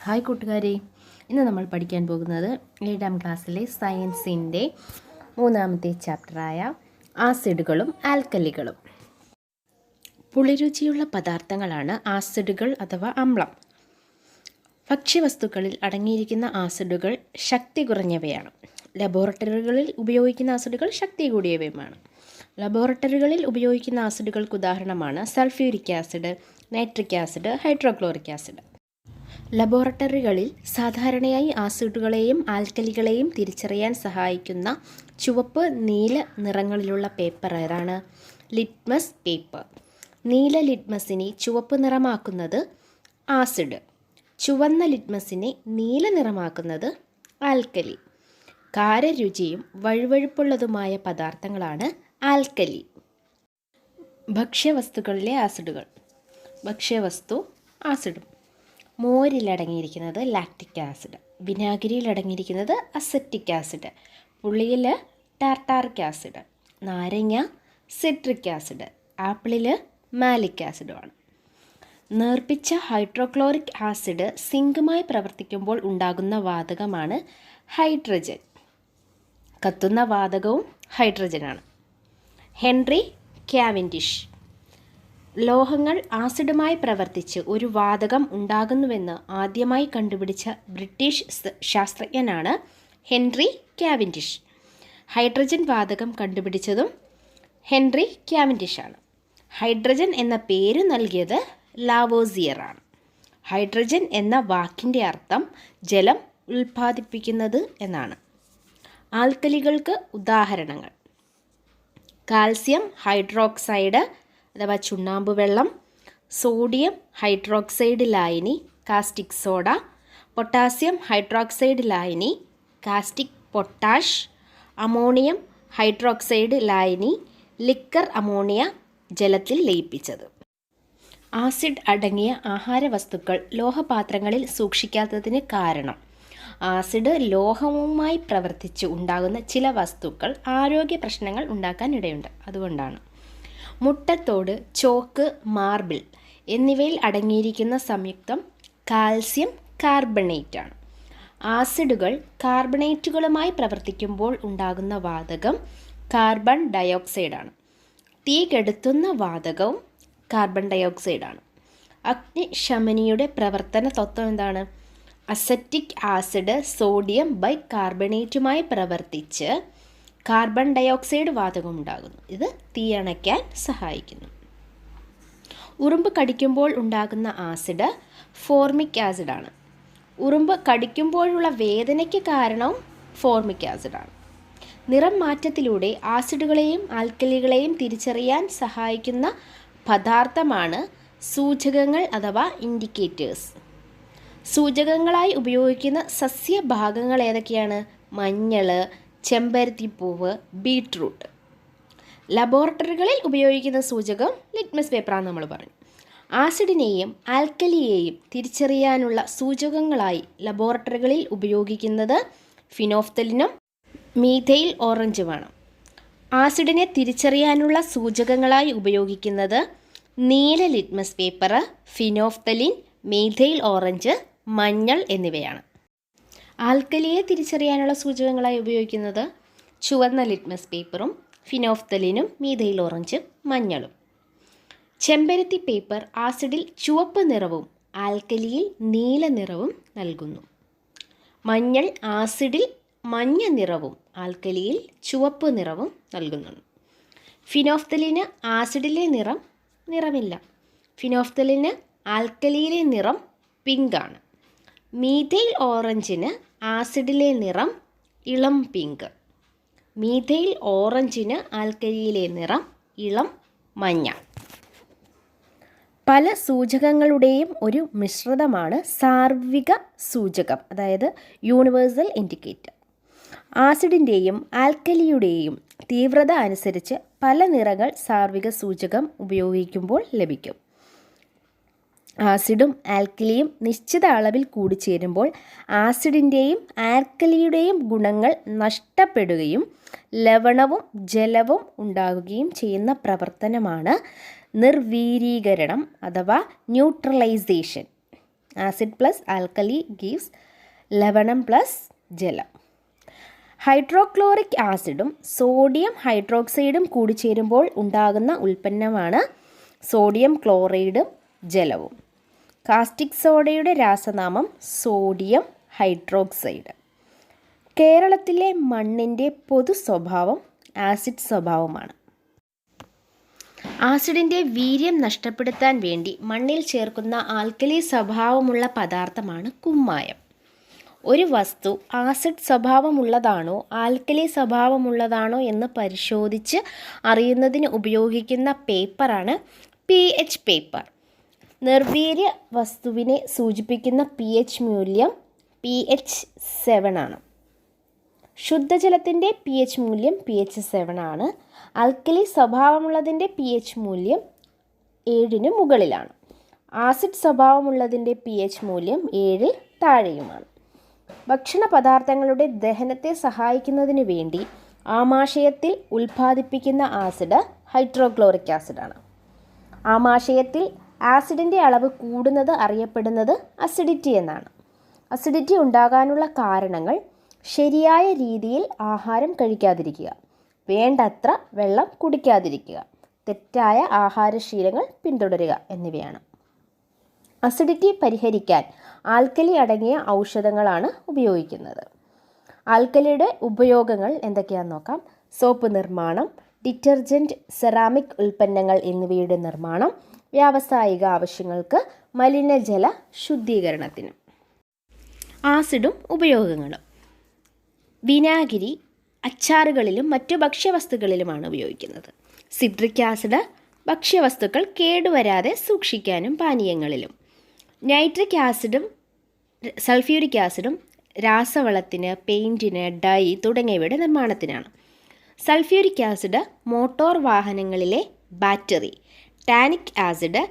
Hi കൂട്ടുകാരെ, ഇന്ന് നമ്മൾ പഠിക്കാൻ പോകുന്നത് 7ാം ക്ലാസ്സിലെ സയൻസിൻ്റെ 3ാമത്തെ ചാപ്റ്ററായ ആസിഡുകളും ആൽക്കലികളും. പുളിരുചിയുള്ള പദാർത്ഥങ്ങളാണ് ആസിഡുകൾ അഥവാ അമ്ലം. ഭക്ഷ്യവസ്തുക്കളിൽ അടങ്ങിയിരിക്കുന്ന ആസിഡുകൾ ശക്തി കുറഞ്ഞവയാണ്. ലബോറട്ടറികളിൽ ഉപയോഗിക്കുന്ന ആസിഡുകൾ ശക്തി കൂടിയവയുമാണ്. ലബോറട്ടറികളിൽ ഉപയോഗിക്കുന്ന ആസിഡുകൾക്ക് ഉദാഹരണമാണ് sulphuric acid, nitric acid, hydrochloric acid. ലബോറട്ടറികളിൽ സാധാരണയായി ആസിഡുകളെയും ആൽക്കലികളെയും തിരിച്ചറിയാൻ സഹായിക്കുന്ന ചുവപ്പ്, നീല നിറങ്ങളിലുള്ള പേപ്പർ ഏതാണ്? Litmus paper. നീല ലിറ്റ്മസിനെ ചുവപ്പ് നിറമാക്കുന്നത് ആസിഡ്, ചുവന്ന ലിറ്റ്മസിനെ നീല നിറമാക്കുന്നത് ആൽക്കലി. കാരരുചിയും വഴുവഴുപ്പുള്ളതുമായ പദാർത്ഥങ്ങളാണ് ആൽക്കലി. ഭക്ഷ്യവസ്തുക്കളിലെ ആസിഡുകൾ. ഭക്ഷ്യവസ്തു ആസിഡും. മോരിലടങ്ങിയിരിക്കുന്നത് ലാക്റ്റിക് ആസിഡ്, വിനാഗിരിയിൽ അടങ്ങിയിരിക്കുന്നത് അസറ്റിക് ആസിഡ്, പുളിയിൽ ടാർട്ടാറിക് ആസിഡ്, നാരങ്ങ സിട്രിക് ആസിഡ്, ആപ്പിളിൽ മാലിക് ആസിഡുമാണ്. നേർപ്പിച്ച ഹൈഡ്രോക്ലോറിക് ആസിഡ് സിങ്കുമായി പ്രവർത്തിക്കുമ്പോൾ ഉണ്ടാകുന്ന വാതകമാണ് ഹൈഡ്രജൻ. കത്തുന്ന വാതകവും ഹൈഡ്രജനാണ്. Henry Cavendish. ലോഹങ്ങൾ ആസിഡുമായി പ്രവർത്തിച്ച് ഒരു വാതകം ഉണ്ടാകുന്നുവെന്ന് ആദ്യമായി കണ്ടുപിടിച്ച ബ്രിട്ടീഷ് ശാസ്ത്രജ്ഞനാണ് ഹെൻറി കാവൻഡിഷ്. ഹൈഡ്രജൻ വാതകം കണ്ടുപിടിച്ചതും ഹെൻറി കാവൻഡിഷാണ്. ഹൈഡ്രജൻ എന്ന പേര് നൽകിയത് ലാവോസിയറാണ്. ഹൈഡ്രജൻ എന്ന വാക്കിൻ്റെ അർത്ഥം ജലം ഉൽപ്പാദിപ്പിക്കുന്നത് എന്നാണ്. ആൽക്കലികൾക്ക് ഉദാഹരണങ്ങൾ: കാൽസ്യം ഹൈഡ്രോക്സൈഡ് അഥവാ ചുണ്ണാമ്പ് വെള്ളം, സോഡിയം ഹൈഡ്രോക്സൈഡ് ലായനി കാസ്റ്റിക് സോഡ, പൊട്ടാസ്യം ഹൈഡ്രോക്സൈഡ് ലായനി കാസ്റ്റിക് പൊട്ടാഷ്, അമോണിയം ഹൈഡ്രോക്സൈഡ് ലായനി ലിക്കർ അമോണിയ ജലത്തിൽ ലയിപ്പിച്ചത്. ആസിഡ് അടങ്ങിയ ആഹാരവസ്തുക്കൾ ലോഹപാത്രങ്ങളിൽ സൂക്ഷിക്കാത്തതിന് കാരണം ആസിഡ് ലോഹവുമായി പ്രവർത്തിച്ച് ഉണ്ടാകുന്ന ചില വസ്തുക്കൾ ആരോഗ്യ പ്രശ്നങ്ങൾ ഉണ്ടാക്കാൻ ഇടയുണ്ട്. അതുകൊണ്ടാണ്. മുട്ടത്തോട്, ചോക്ക്, മാർബിൾ എന്നിവയിൽ അടങ്ങിയിരിക്കുന്ന സംയുക്തം കാൽസ്യം കാർബണേറ്റ് ആണ്. ആസിഡുകൾ കാർബണേറ്റുകളുമായി പ്രവർത്തിക്കുമ്പോൾ ഉണ്ടാകുന്ന വാതകം കാർബൺ ഡയോക്സൈഡാണ്. തീ കെടുത്തുന്ന വാതകവും കാർബൺ ഡയോക്സൈഡാണ്. അഗ്നിശമനിയുടെ പ്രവർത്തന തത്വം എന്താണ്? അസറ്റിക് ആസിഡ് സോഡിയം ബൈകാർബണേറ്റുമായി പ്രവർത്തിച്ച് കാർബൺ ഡയോക്സൈഡ് വാതകം ഉണ്ടാകുന്നു. ഇത് തീയണയ്ക്കാൻ സഹായിക്കുന്നു. ഉറുമ്പ് കടിക്കുമ്പോൾ ഉണ്ടാകുന്ന ആസിഡ് ഫോർമിക് ആസിഡാണ്. ഉറുമ്പ് കടിക്കുമ്പോഴുള്ള വേദനയ്ക്ക് കാരണവും ഫോർമിക് ആസിഡാണ്. നിറം മാറ്റത്തിലൂടെ ആസിഡുകളെയും ആൽക്കലികളെയും തിരിച്ചറിയാൻ സഹായിക്കുന്ന പദാർത്ഥമാണ് സൂചകങ്ങൾ അഥവാ ഇൻഡിക്കേറ്റേഴ്സ്. സൂചകങ്ങളായി ഉപയോഗിക്കുന്ന സസ്യഭാഗങ്ങൾ ഏതൊക്കെയാണ്? മഞ്ഞൾ, ചെമ്പരത്തിപ്പൂവ്, ബീട്രൂട്ട്. ലബോറട്ടറികളിൽ ഉപയോഗിക്കുന്ന സൂചകം ലിറ്റ്മസ് പേപ്പറാണ് നമ്മൾ പറഞ്ഞു. ആസിഡിനെയും ആൽക്കലിയെയും തിരിച്ചറിയാനുള്ള സൂചകങ്ങളായി ലബോറട്ടറികളിൽ ഉപയോഗിക്കുന്നത് ഫിനോഫ്തലിനും മീഥൈൽ ഓറഞ്ചുമാണ്. ആസിഡിനെ തിരിച്ചറിയാനുള്ള സൂചകങ്ങളായി ഉപയോഗിക്കുന്നത് നീല litmus paper, phenolphthalein, methyl orange, മഞ്ഞൾ എന്നിവയാണ്. ആൽക്കലിയെ തിരിച്ചറിയാനുള്ള സൂചകങ്ങളായി ഉപയോഗിക്കുന്നത് ചുവന്ന ലിറ്റ്മസ് പേപ്പറും ഫിനോഫ്തലിനും മീഥൈൽ ഓറഞ്ച്, മഞ്ഞളും. ചെമ്പരത്തി പേപ്പർ ആസിഡിൽ ചുവപ്പ് നിറവും ആൽക്കലിയിൽ നീല നിറവും നൽകുന്നു. മഞ്ഞൾ ആസിഡിൽ മഞ്ഞ നിറവും ആൽക്കലിയിൽ ചുവപ്പ് നിറവും നൽകുന്നു. ഫിനോഫ്തലിന് ആസിഡിലെ നിറമില്ല. ഫിനോഫ്തലിന് ആൽക്കലിയിലെ നിറം പിങ്കാണ്. മീഥൈൽ ഓറഞ്ചിന് ആസിഡിലെ നിറം ഇളം പിങ്ക്. മീഥൈൽ ഓറഞ്ചിന് ആൽക്കലിയിലെ നിറം ഇളം മഞ്ഞ. പല സൂചകങ്ങളുടെയും ഒരു മിശ്രിതമാണ് സാർവിക സൂചകം, അതായത് യൂണിവേഴ്സൽ ഇൻഡിക്കേറ്റർ. ആസിഡിൻ്റെയും ആൽക്കലിയുടെയും തീവ്രത അനുസരിച്ച് പല നിറങ്ങൾ സാർവിക സൂചകം ഉപയോഗിക്കുമ്പോൾ ലഭിക്കും. ആസിഡും ആൽക്കലിയും നിശ്ചിത അളവിൽ കൂടിച്ചേരുമ്പോൾ ആസിഡിൻ്റെയും ആൽക്കലിയുടെയും ഗുണങ്ങൾ നഷ്ടപ്പെടുകയും ലവണവും ജലവും ഉണ്ടാകുകയും ചെയ്യുന്ന പ്രവർത്തനമാണ് നിർവീരീകരണം അഥവാ neutralisation. Acid plus alkali gives ലവണം പ്ലസ് ജലം. ഹൈഡ്രോക്ലോറിക് ആസിഡും സോഡിയം ഹൈഡ്രോക്സൈഡും കൂടിച്ചേരുമ്പോൾ ഉണ്ടാകുന്ന ഉൽപ്പന്നമാണ് സോഡിയം ക്ലോറൈഡും ജലവും. കാസ്റ്റിക് സോഡയുടെ രാസനാമം സോഡിയം ഹൈഡ്രോക്സൈഡ്. കേരളത്തിലെ മണ്ണിൻ്റെ പൊതു സ്വഭാവം ആസിഡ് സ്വഭാവമാണ്. ആസിഡിൻ്റെ വീര്യം നഷ്ടപ്പെടുത്താൻ വേണ്ടി മണ്ണിൽ ചേർക്കുന്ന ആൽക്കലി സ്വഭാവമുള്ള പദാർത്ഥമാണ് കുമ്മായം. ഒരു വസ്തു ആസിഡ് സ്വഭാവമുള്ളതാണോ ആൽക്കലി സ്വഭാവമുള്ളതാണോ എന്ന് പരിശോധിച്ച് അറിയുന്നതിന് ഉപയോഗിക്കുന്ന പേപ്പറാണ് pH പേപ്പർ. നിർവീര്യ വസ്തുവിനെ സൂചിപ്പിക്കുന്ന pH മൂല്യം pH 7 ആണ്. ശുദ്ധജലത്തിൻ്റെ pH മൂല്യം pH 7 ആണ്. ആൽക്കലി സ്വഭാവമുള്ളതിൻ്റെ pH മൂല്യം 7 മുകളിലാണ്. ആസിഡ് സ്വഭാവമുള്ളതിൻ്റെ pH മൂല്യം 7 താഴെയുമാണ്. ഭക്ഷണ പദാർത്ഥങ്ങളുടെ ദഹനത്തെ സഹായിക്കുന്നതിന് വേണ്ടി ആമാശയത്തിൽ ഉൽപ്പാദിപ്പിക്കുന്ന ആസിഡ് ഹൈഡ്രോക്ലോറിക് ആസിഡാണ്. ആമാശയത്തിൽ ആസിഡിൻ്റെ അളവ് കൂടുന്നത് അറിയപ്പെടുന്നത് അസിഡിറ്റി എന്നാണ്. അസിഡിറ്റി ഉണ്ടാകാനുള്ള കാരണങ്ങൾ ശരിയായ രീതിയിൽ ആഹാരം കഴിക്കാതിരിക്കുക, വേണ്ടത്ര വെള്ളം കുടിക്കാതിരിക്കുക, തെറ്റായ ആഹാരശീലങ്ങൾ പിന്തുടരുക എന്നിവയാണ്. അസിഡിറ്റി പരിഹരിക്കാൻ ആൽക്കലി അടങ്ങിയ ഔഷധങ്ങളാണ് ഉപയോഗിക്കുന്നത്. ആൽക്കലിയുടെ ഉപയോഗങ്ങൾ എന്തൊക്കെയാണെന്ന് നോക്കാം. സോപ്പ് നിർമ്മാണം, ഡിറ്റർജൻറ്റ്, സെറാമിക് ഉൽപ്പന്നങ്ങൾ എന്നിവയുടെ നിർമ്മാണം, വ്യാവസായിക ആവശ്യങ്ങൾക്ക്, മലിനജല ശുദ്ധീകരണത്തിന്. ആസിഡും ഉപയോഗങ്ങളും. വിനാഗിരി അച്ചാറുകളിലും മറ്റു ഭക്ഷ്യവസ്തുക്കളിലുമാണ് ഉപയോഗിക്കുന്നത്. സിട്രിക് ആസിഡ് ഭക്ഷ്യവസ്തുക്കൾ കേടുവരാതെ സൂക്ഷിക്കാനും പാനീയങ്ങളിലും. നൈട്രിക് ആസിഡും സൾഫ്യൂരിക് ആസിഡും രാസവളത്തിന്, പെയിൻറ്റിന്, ഡൈ തുടങ്ങിയവയുടെ നിർമ്മാണത്തിനാണ്. സൾഫ്യൂരിക് ആസിഡ് മോട്ടോർ വാഹനങ്ങളിലെ ബാറ്ററി, ടാനിക് ആസിഡ്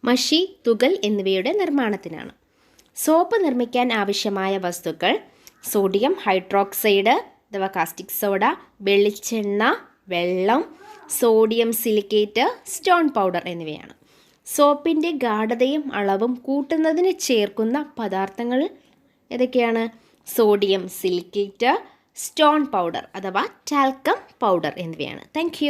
മഷി, തുകൽ എന്നിവയുടെ നിർമ്മാണത്തിനാണ്. സോപ്പ് നിർമ്മിക്കാൻ ആവശ്യമായ വസ്തുക്കൾ സോഡിയം ഹൈഡ്രോക്സൈഡ് അഥവാ കാസ്റ്റിക് സോഡ, വെളിച്ചെണ്ണ, വെള്ളം, സോഡിയം സിലിക്കേറ്റ്, സ്റ്റോൺ പൗഡർ എന്നിവയാണ്. സോപ്പിൻ്റെ ഗാഢതയും അളവും കൂട്ടുന്നതിന് ചേർക്കുന്ന പദാർത്ഥങ്ങൾ ഏതൊക്കെയാണ്? സോഡിയം സിലിക്കേറ്റ്, സ്റ്റോൺ പൗഡർ അഥവാ ടാൽക്കം പൗഡർ എന്നിവയാണ്. താങ്ക്